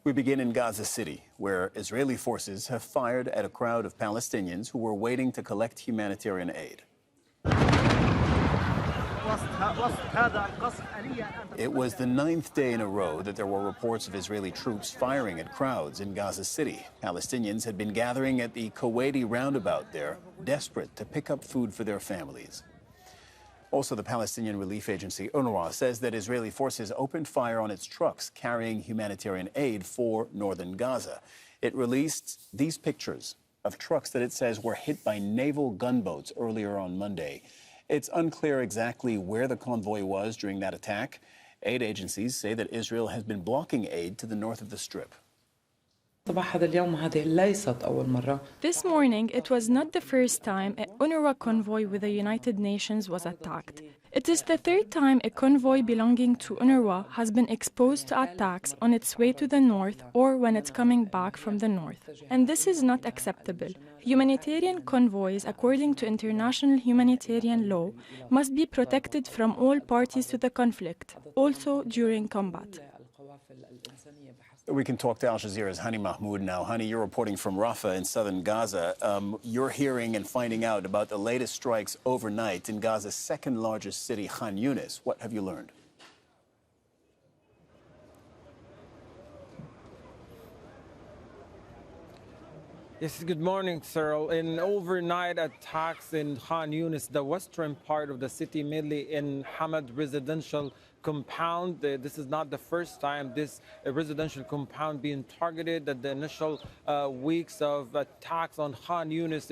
We begin in Gaza City, where Israeli forces have fired at a crowd of Palestinians who were waiting to collect humanitarian aid. It was the 9th day in a row that there were reports of Israeli troops firing at crowds in Gaza City. Palestinians had been gathering at the Kuwaiti roundabout there, desperate to pick up food for their families. Also, the Palestinian relief agency UNRWA says that Israeli forces opened fire on its trucks carrying humanitarian aid for northern Gaza. It released these pictures of trucks that it says were hit by naval gunboats earlier on Monday. It's unclear exactly where the convoy was during that attack. Aid agencies say that Israel has been blocking aid to the north of the Strip. This morning, it was not the first time an UNRWA convoy with the United Nations was attacked. It is the third time a convoy belonging to UNRWA has been exposed to attacks on its way to the north or when it's coming back from the north. And this is not acceptable. Humanitarian convoys, according to international humanitarian law, must be protected from all parties to the conflict, also during combat. We can talk to Al Jazeera's Hani Mahmoud now. Hani, you're reporting from Rafah in southern Gaza. You're hearing and finding out about the latest strikes overnight in Gaza's second largest city, Khan Yunis. What have you learned? Yes, good morning, Cyril. In overnight attacks in Khan Yunis, the western part of the city, mainly in Hamad residential compound. This is not the first time this residential compound being targeted. At the initial weeks of attacks on Khan Yunis,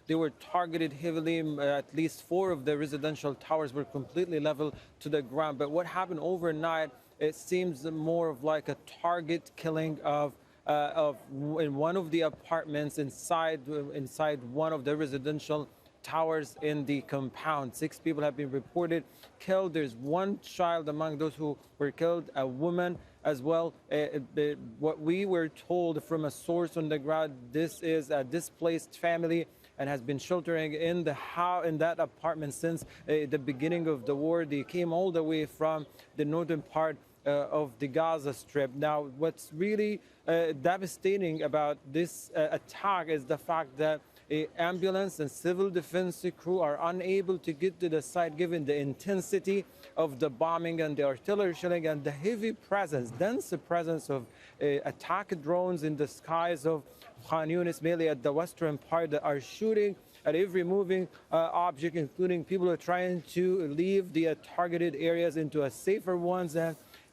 they were targeted heavily. At least 4 of the residential towers were completely level to the ground. But what happened overnight, it seems more of like a target killing in one of the apartments inside one of the residential towers in the compound. 6 people have been reported killed. There's 1 child among those who were killed, a woman as well. What we were told from a source on the ground, this is a displaced family and has been sheltering in that apartment since the beginning of the war. They came all the way from the northern part of the Gaza Strip. Now, what's really devastating about this attack is the fact that ambulance and civil defense crew are unable to get to the site given the intensity of the bombing and the artillery shelling and the heavy dense presence of attack drones in the skies of Khan Yunis, mainly at the western part, that are shooting at every moving object, including people who are trying to leave the targeted areas into a safer ones,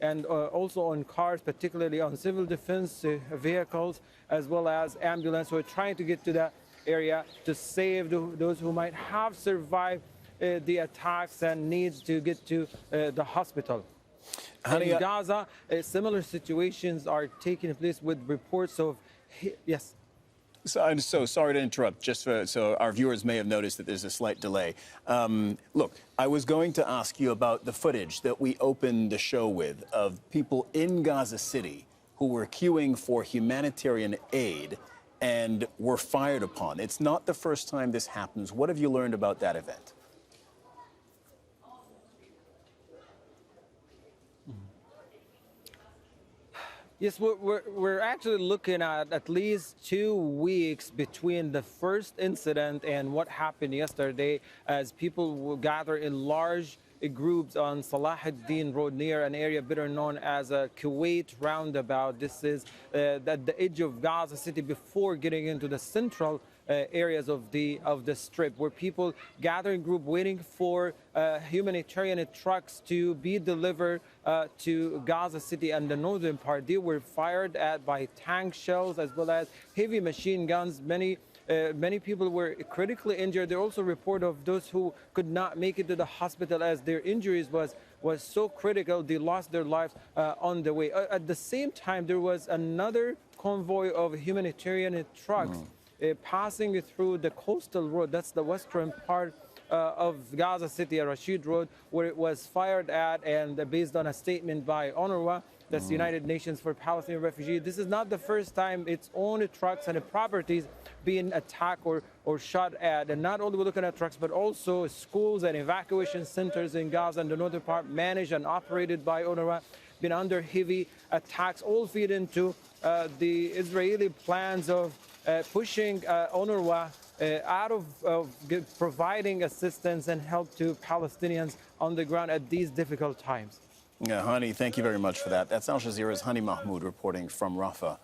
and also on cars, particularly on civil defense vehicles, as well as ambulance who are trying to get to that area to save those who might have survived the attacks and needs to get to the hospital. In Gaza, similar situations are taking place with reports of, yes. So I'm so sorry to interrupt, so our viewers may have noticed that there's a slight delay. Look, I was going to ask you about the footage that we opened the show with of people in Gaza City who were queuing for humanitarian aid and were fired upon. It's not the first time this happens. What have you learned about that event? Yes, we're actually looking at least 2 weeks between the first incident and what happened yesterday, as people will gather in large groups on Salah ad-Din Road near an area better known as a Kuwait roundabout. This is at the edge of Gaza City before getting into the central areas of the strip, where people gather in group waiting for humanitarian trucks to be delivered to Gaza City and the northern part. They were fired at by tank shells as well as heavy machine guns. Many people were critically injured. There are also reports of those who could not make it to the hospital as their injuries was so critical. They lost their lives on the way. At the same time, there was another convoy of humanitarian trucks passing through the coastal road. That's the western part of Gaza City, Rashid Road, where it was fired at, and based on a statement by UNRWA, that's the United Nations for Palestinian Refugees, this is not the first time its own trucks and properties being attacked or shot at. And not only we're looking at trucks, but also schools and evacuation centers in Gaza and the northern part managed and operated by UNRWA. been under heavy attacks, all feed into the Israeli plans of pushing UNRWA out of providing assistance and help to Palestinians on the ground at these difficult times. Yeah, Hani, thank you very much for that. That's Al Jazeera's Hani Mahmoud reporting from Rafah.